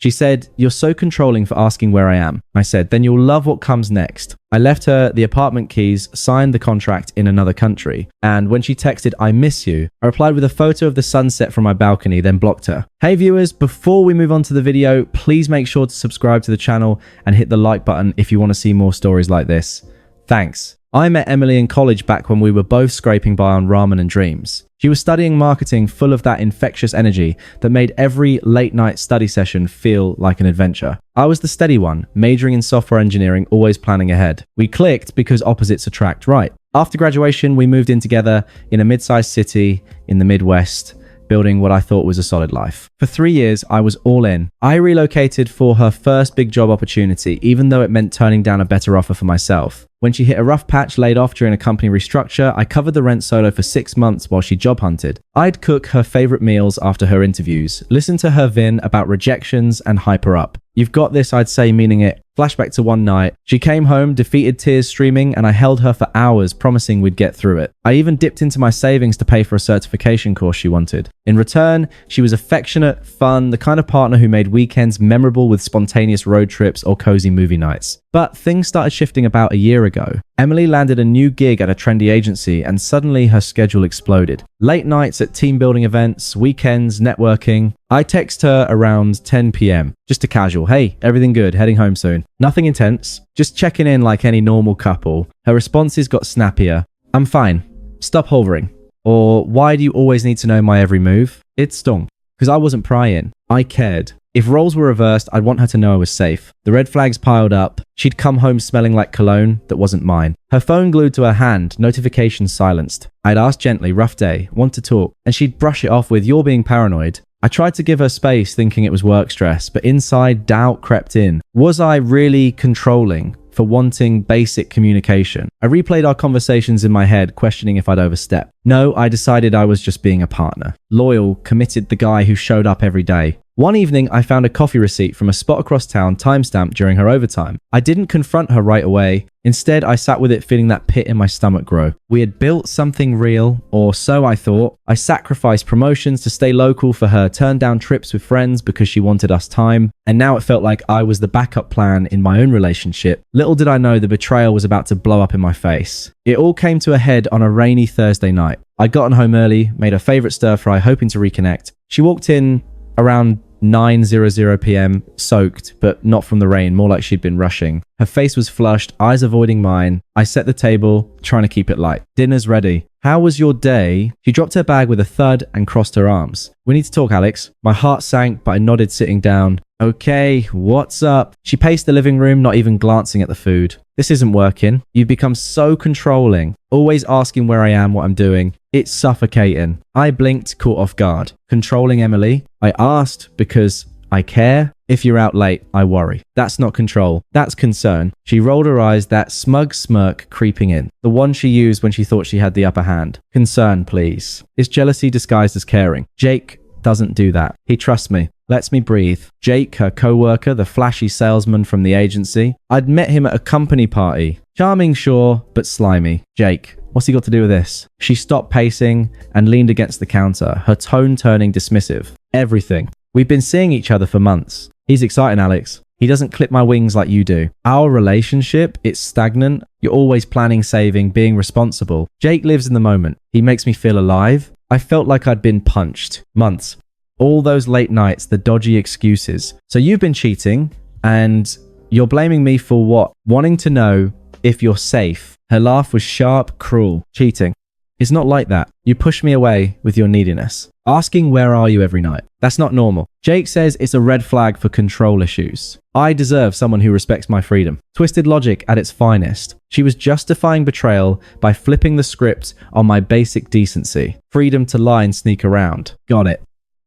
She said, "You're so controlling for asking where I am." I said, "Then you'll love what comes next." I left her the apartment keys, signed the contract in another country, and when she texted, "I miss you," I replied with a photo of the sunset from my balcony, then blocked her. Hey viewers, before we move on to the video, please make sure to subscribe to the channel and hit the like button if you want to see more stories like this. Thanks. I met Emily in college back when we were both scraping by on ramen and dreams. She was studying marketing, full of that infectious energy that made every late night study session feel like an adventure. I was the steady one, majoring in software engineering, always planning ahead. We clicked because opposites attract, right? After graduation, we moved in together in a mid-sized city in the Midwest, building what I thought was a solid life. For 3 years, I was all in. I relocated for her first big job opportunity, even though it meant turning down a better offer for myself. When she hit a rough patch, laid off during a company restructure, I covered the rent solo for 6 months while she job hunted. I'd cook her favorite meals after her interviews, listen to her vin about rejections, and hype her up. "You've got this," I'd say, meaning it. Flashback to one night. She came home, defeated tears streaming, and I held her for hours, promising we'd get through it. I even dipped into my savings to pay for a certification course she wanted. In return, she was affectionate, fun, the kind of partner who made weekends memorable with spontaneous road trips or cozy movie nights. But things started shifting about a year ago. Emily landed a new gig at a trendy agency, and suddenly her schedule exploded. Late nights at team building events, weekends, networking. I text her around 10 p.m. Just a casual, "Hey, everything good, heading home soon." Nothing intense, just checking in like any normal couple. Her responses got snappier. "I'm fine. Stop hovering." Or, "Why do you always need to know my every move?" It stung, because I wasn't prying. I cared. If roles were reversed, I'd want her to know I was safe. The red flags piled up. She'd come home smelling like cologne that wasn't mine. Her phone glued to her hand, notifications silenced. I'd ask gently, "Rough day, want to talk?" And she'd brush it off with, "You're being paranoid." I tried to give her space, thinking it was work stress, but inside, doubt crept in. Was I really controlling for wanting basic communication? I replayed our conversations in my head, questioning if I'd overstepped. No, I decided I was just being a partner. Loyal, committed, the guy who showed up every day. One evening, I found a coffee receipt from a spot across town, timestamped during her overtime. I didn't confront her right away. Instead, I sat with it, feeling that pit in my stomach grow. We had built something real, or so I thought. I sacrificed promotions to stay local for her, turned down trips with friends because she wanted us time, and now it felt like I was the backup plan in my own relationship. Little did I know the betrayal was about to blow up in my face. It all came to a head on a rainy Thursday night. I'd gotten home early, made her favorite stir fry, hoping to reconnect. She walked in around 9:00 p.m, soaked, but not from the rain, more like she'd been rushing. Her face was flushed, eyes avoiding mine. I set the table, trying to keep it light. "Dinner's ready. How was your day?" She dropped her bag with a thud and crossed her arms. "We need to talk, Alex." My heart sank, but I nodded, sitting down. "Okay, what's up?" She paced the living room, not even glancing at the food. "This isn't working. You've become so controlling, always asking where I am, what I'm doing. It's suffocating." I blinked, caught off guard. "Controlling, Emily?" I asked because I care. "If you're out late, I worry." That's not control. That's concern. She rolled her eyes, that smug smirk creeping in. The one she used when she thought she had the upper hand. "Concern, please." It's jealousy disguised as caring. Jake doesn't do that. He trusts me. Lets me breathe. Jake, her co-worker, the flashy salesman from the agency. I'd met him at a company party. Charming, sure, but slimy. Jake. What's he got to do with this? She stopped pacing and leaned against the counter, her tone turning dismissive. "Everything. We've been seeing each other for months. He's exciting, Alex. He doesn't clip my wings like you do. Our relationship, it's stagnant. You're always planning, saving, being responsible. Jake lives in the moment. He makes me feel alive." I felt like I'd been punched. Months. All those late nights, the dodgy excuses. "So you've been cheating, and you're blaming me for what? Wanting to know if you're safe." Her laugh was sharp, cruel. "Cheating. It's not like that. You push me away with your neediness. Asking where are you every night. That's not normal." Jake says it's a red flag for control issues. I deserve someone who respects my freedom. Twisted logic at its finest. She was justifying betrayal by flipping the script on my basic decency. Freedom to lie and sneak around. Got it.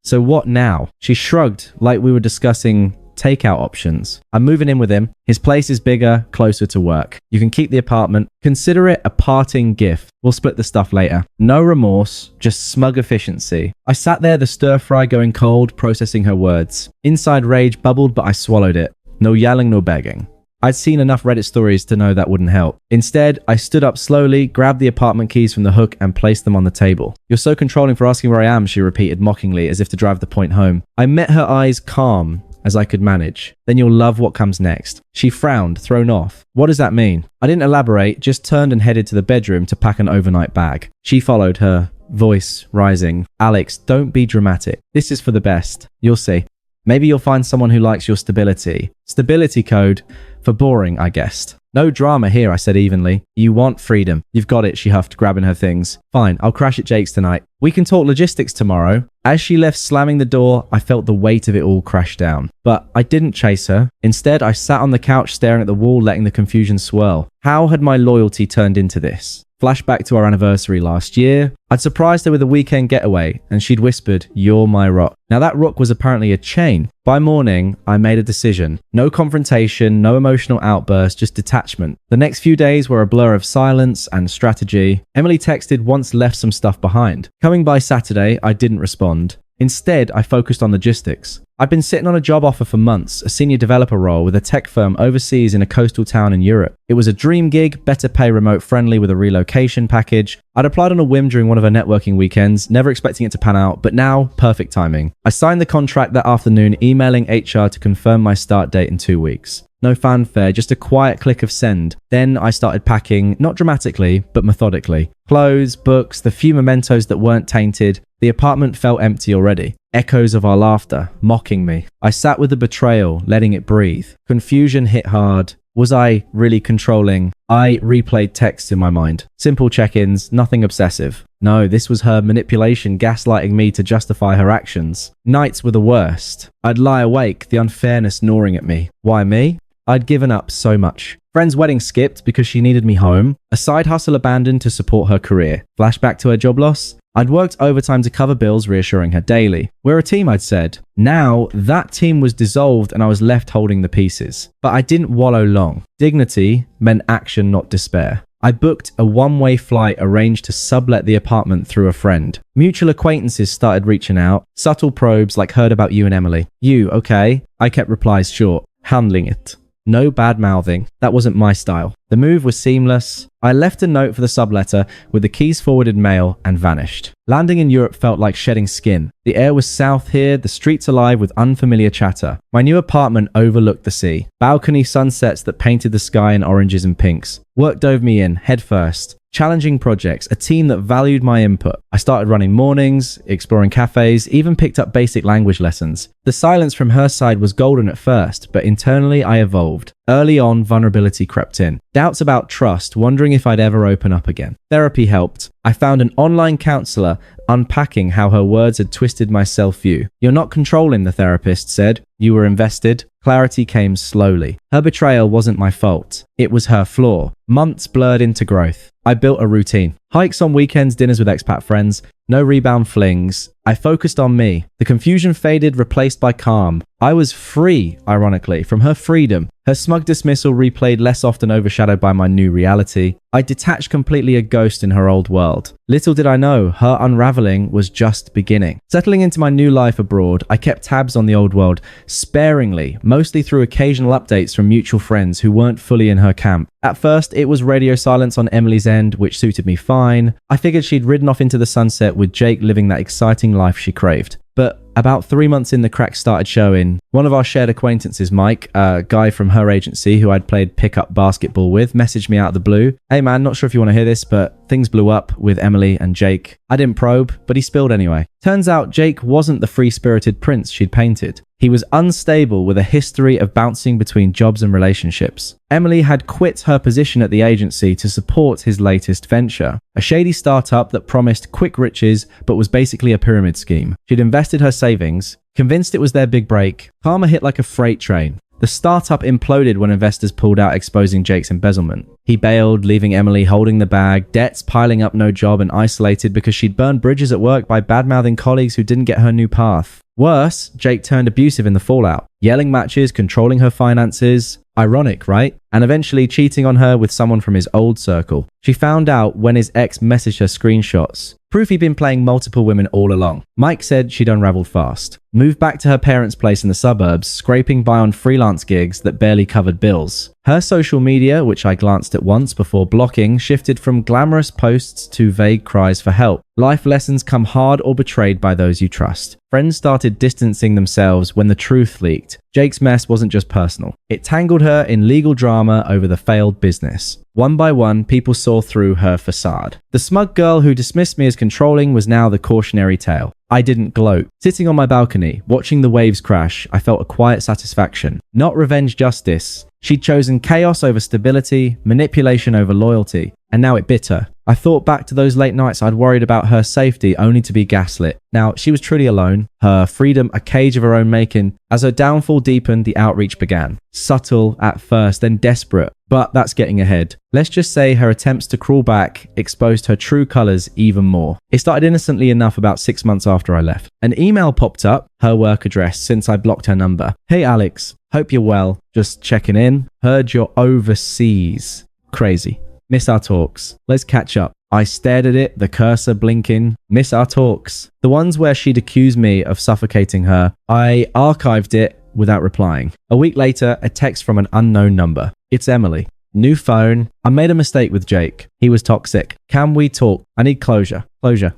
"So what now?" She shrugged, like we were discussing takeout options. "I'm moving in with him. His place is bigger, closer to work. You can keep the apartment. Consider it a parting gift. We'll split the stuff later." No remorse, just smug efficiency. I sat there, the stir fry going cold, processing her words. Inside rage bubbled, but I swallowed it. No yelling, no begging. I'd seen enough Reddit stories to know that wouldn't help. Instead, I stood up slowly, grabbed the apartment keys from the hook, and placed them on the table. "You're so controlling for asking where I am," she repeated mockingly, as if to drive the point home. I met her eyes calm, as I could manage. Then you'll love what comes next. She frowned, thrown off. What does that mean? I didn't elaborate, just turned and headed to the bedroom to pack an overnight bag. She followed, her voice rising. Alex, don't be dramatic. This is for the best. You'll see. Maybe you'll find someone who likes your stability. Stability code for boring, I guessed. No drama here, I said evenly. You want freedom. You've got it, she huffed, grabbing her things. Fine, I'll crash at Jake's tonight. We can talk logistics tomorrow. As she left slamming the door, I felt the weight of it all crash down. But I didn't chase her. Instead, I sat on the couch staring at the wall, letting the confusion swirl. How had my loyalty turned into this? Flashback to our anniversary last year. I'd surprised her with a weekend getaway, and she'd whispered, "You're my rock." Now that rock was apparently a chain. By morning, I made a decision. No confrontation, no emotional outburst, just detachment. The next few days were a blur of silence and strategy. Emily texted once left some stuff behind. Coming by Saturday, I didn't respond. Instead, I focused on logistics. I'd been sitting on a job offer for months, a senior developer role with a tech firm overseas in a coastal town in Europe. It was a dream gig, better pay, remote friendly with a relocation package. I'd applied on a whim during one of her networking weekends, never expecting it to pan out, but now, perfect timing. I signed the contract that afternoon, emailing HR to confirm my start date in 2 weeks. No fanfare, just a quiet click of send. Then I started packing, not dramatically, but methodically. Clothes, books, the few mementos that weren't tainted. The apartment felt empty already. Echoes of our laughter, mocking me. I sat with the betrayal, letting it breathe. Confusion hit hard. Was I really controlling? I replayed texts in my mind. Simple check-ins, nothing obsessive. No, this was her manipulation, gaslighting me to justify her actions. Nights were the worst. I'd lie awake, the unfairness gnawing at me. Why me? I'd given up so much. Friend's wedding skipped because she needed me home. A side hustle abandoned to support her career. Flashback to her job loss. I'd worked overtime to cover bills, reassuring her daily. We're a team, I'd said. Now, that team was dissolved and I was left holding the pieces. But I didn't wallow long. Dignity meant action, not despair. I booked a one-way flight arranged to sublet the apartment through a friend. Mutual acquaintances started reaching out. Subtle probes like heard about you and Emily. You, okay? I kept replies short. Handling it. No bad mouthing. That wasn't my style. The move was seamless. I left a note for the subletter with the keys forwarded mail and vanished. Landing in Europe felt like shedding skin. The air was south here, the streets alive with unfamiliar chatter. My new apartment overlooked the sea. Balcony sunsets that painted the sky in oranges and pinks. Work dove me in, head first. Challenging projects, a team that valued my input. I started running mornings, exploring cafes, even picked up basic language lessons. The silence from her side was golden at first, but internally I evolved. Early on, vulnerability crept in. Doubts about trust, wondering if I'd ever open up again. Therapy helped. I found an online counselor unpacking how her words had twisted my self-view. You're not controlling, the therapist said. You were invested. Clarity came slowly. Her betrayal wasn't my fault. It was her flaw. Months blurred into growth. I built a routine. Hikes on weekends, dinners with expat friends. No rebound flings. I focused on me. The confusion faded, replaced by calm. I was free, ironically, from her freedom. Her smug dismissal replayed less often, overshadowed by my new reality. I detached completely, a ghost in her old world. Little did I know, her unraveling was just beginning. Settling into my new life abroad, I kept tabs on the old world, sparingly, mostly through occasional updates from mutual friends who weren't fully in her camp. At first, it was radio silence on Emily's end, which suited me fine. I figured she'd ridden off into the sunset with Jake living that exciting life she craved. But about 3 months in, the cracks started showing. One of our shared acquaintances, Mike, a guy from her agency who I'd played pickup basketball with, messaged me out of the blue. Hey man, not sure if you want to hear this, but things blew up with Emily and Jake. I didn't probe, but he spilled anyway. Turns out Jake wasn't the free-spirited prince she'd painted. He was unstable with a history of bouncing between jobs and relationships. Emily had quit her position at the agency to support his latest venture, a shady startup that promised quick riches but was basically a pyramid scheme. She'd invested her savings, convinced it was their big break. Karma hit like a freight train. The startup imploded when investors pulled out, exposing Jake's embezzlement. He bailed, leaving Emily holding the bag, debts piling up, no job, and isolated because she'd burned bridges at work by bad-mouthing colleagues who didn't get her new path. Worse, Jake turned abusive in the fallout, yelling matches, controlling her finances. Ironic, right? And eventually cheating on her with someone from his old circle. She found out when his ex messaged her screenshots. Proof he'd been playing multiple women all along. Mike said she'd unraveled fast. Moved back to her parents' place in the suburbs, scraping by on freelance gigs that barely covered bills. Her social media, which I glanced at once before blocking, shifted from glamorous posts to vague cries for help. Life lessons come hard or betrayed by those you trust. Friends started distancing themselves when the truth leaked. Jake's mess wasn't just personal. It tangled her in legal drama over the failed business. One by one, people saw through her facade. The smug girl who dismissed me as controlling was now the cautionary tale. I didn't gloat. Sitting on my balcony, watching the waves crash, I felt a quiet satisfaction. Not revenge justice. She'd chosen chaos over stability, manipulation over loyalty, and now it bit her. I thought back to those late nights I'd worried about her safety only to be gaslit. Now, she was truly alone, her freedom a cage of her own making. As her downfall deepened, the outreach began. Subtle at first, then desperate, but that's getting ahead. Let's just say her attempts to crawl back exposed her true colors even more. It started innocently enough about 6 months after I left. An email popped up, her work address, since I blocked her number. Hey Alex, hope you're well. Just checking in. Heard you're overseas. Crazy. Miss our talks. Let's catch up. I stared at it, the cursor blinking. Miss our talks. The ones where she'd accused me of suffocating her. I archived it without replying. A week later, a text from an unknown number. It's Emily. New phone. I made a mistake with Jake. He was toxic. Can we talk? I need closure. Closure.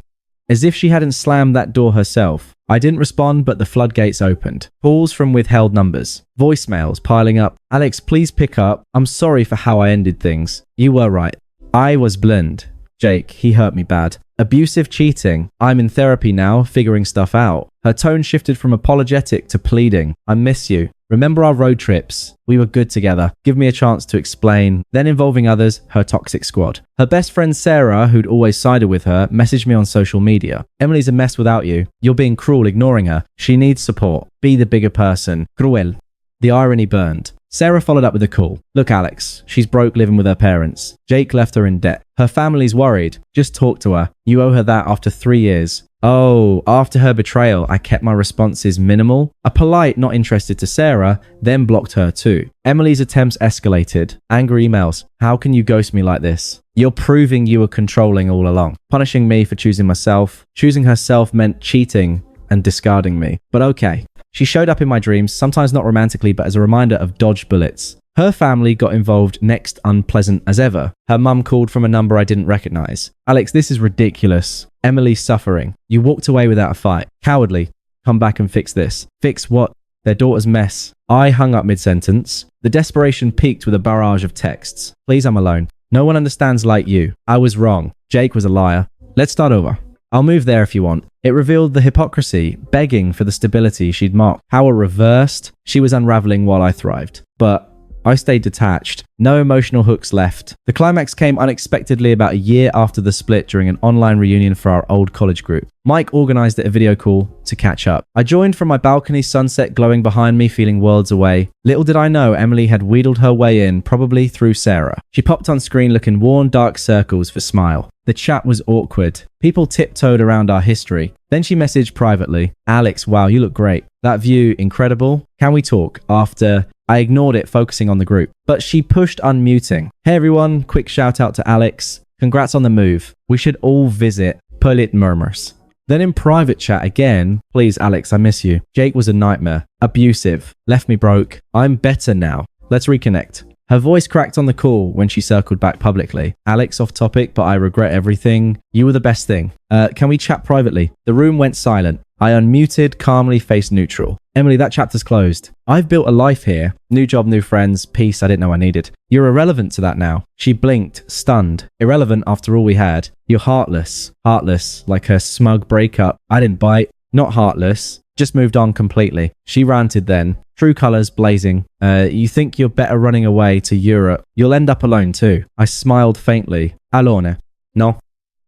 As if she hadn't slammed that door herself. I didn't respond, but the floodgates opened. Calls from withheld numbers. Voicemails piling up. Alex, please pick up. I'm sorry for how I ended things. You were right. I was blind. Jake, he hurt me bad. Abusive cheating. I'm in therapy now, figuring stuff out. Her tone shifted from apologetic to pleading. I miss you. Remember our road trips? We were good together. Give me a chance to explain. Then involving others, her toxic squad. Her best friend Sarah, who'd always sided with her, messaged me on social media. Emily's a mess without you. You're being cruel, ignoring her. She needs support. Be the bigger person. Cruel. The irony burned. Sarah followed up with a call. Look, Alex, she's broke living with her parents. Jake left her in debt. Her family's worried. Just talk to her. You owe her that after 3 years. Oh, after her betrayal, I kept my responses minimal. A polite, not interested to Sarah, then blocked her too. Emily's attempts escalated. Angry emails. How can you ghost me like this? You're proving you were controlling all along. Punishing me for choosing myself. Choosing herself meant cheating and discarding me. But okay. She showed up in my dreams, sometimes not romantically, but as a reminder of dodged bullets. Her family got involved next unpleasant as ever. Her mum called from a number I didn't recognize. Alex, this is ridiculous. Emily's suffering. You walked away without a fight. Cowardly. Come back and fix this. Fix what? Their daughter's mess. I hung up mid-sentence. The desperation peaked with a barrage of texts. Please, I'm alone. No one understands like you. I was wrong. Jake was a liar. Let's start over. I'll move there if you want. It revealed the hypocrisy, begging for the stability she'd mocked. How it reversed. She was unraveling while I thrived. But I stayed detached. No emotional hooks left. The climax came unexpectedly about a year after the split during an online reunion for our old college group. Mike organized a video call to catch up. I joined from my balcony, sunset glowing behind me, feeling worlds away. Little did I know Emily had wheedled her way in, probably through Sarah. She popped on screen looking worn, dark circles for smile. The chat was awkward. People tiptoed around our history. Then she messaged privately. Alex, wow, you look great. That view, incredible. Can we talk? After I ignored it, focusing on the group. But she pushed unmuting. Hey everyone, quick shout out to Alex. Congrats on the move. We should all visit. Polite murmurs. Then in private chat again, please Alex, I miss you. Jake was a nightmare. Abusive. Left me broke. I'm better now. Let's reconnect. Her voice cracked on the call when she circled back publicly. Alex, off topic, but I regret everything. You were the best thing. Can we chat privately? The room went silent. I unmuted, calmly faced neutral. Emily, that chapter's closed. I've built a life here. New job, new friends, peace I didn't know I needed. You're irrelevant to that now. She blinked, stunned. Irrelevant after all we had. You're heartless. Heartless, like her smug breakup. I didn't bite. Not heartless. Just moved on completely. She ranted then. True colors blazing. You think you're better running away to Europe. You'll end up alone too. I smiled faintly. Alone. No.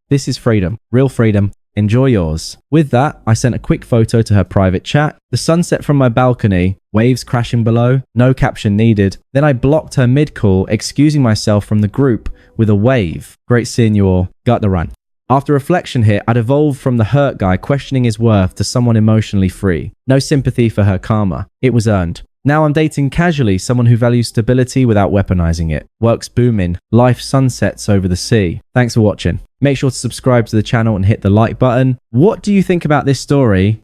This is freedom. Real freedom. Enjoy yours. With that, I sent a quick photo to her private chat. The sunset from my balcony, waves crashing below, no caption needed. Then I blocked her mid-call, excusing myself from the group with a wave. Great seeing you all. Got the run. After reflection here, I'd evolved from the hurt guy questioning his worth to someone emotionally free. No sympathy for her karma. It was earned. Now I'm dating casually someone who values stability without weaponizing it. Work's booming. Life sunsets over the sea. Thanks for watching. Make sure to subscribe to the channel and hit the like button. What do you think about this story?